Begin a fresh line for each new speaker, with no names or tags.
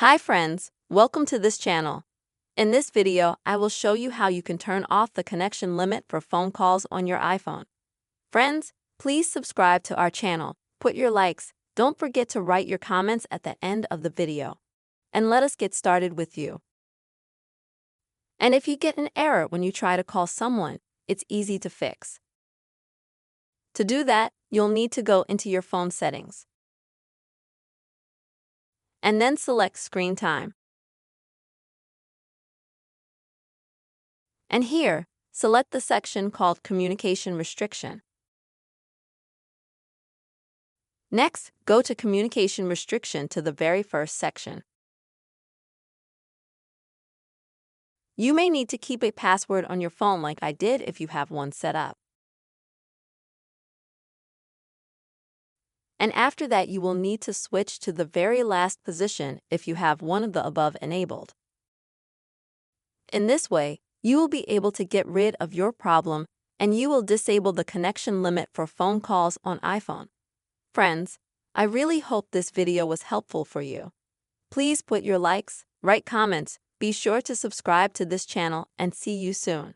Hi friends, welcome to this channel. In this video, I will show you how you can turn off the connection limit for phone calls on your iPhone. Friends, please subscribe to our channel, put your likes, don't forget to write your comments at the end of the video. And let us get started with you. And if you get an error when you try to call someone, it's easy to fix. To do that, you'll need to go into your phone settings. And then select Screen Time. And here, select the section called Communication Restriction. Next, go to Communication Restriction to the very first section. You may need to keep a password on your phone like I did if you have one set up. And after that, you will need to switch to the very last position if you have one of the above enabled. In this way, you will be able to get rid of your problem and you will disable the connection limit for phone calls on iPhone. Friends, I really hope this video was helpful for you. Please put your likes, write comments, be sure to subscribe to this channel and see you soon.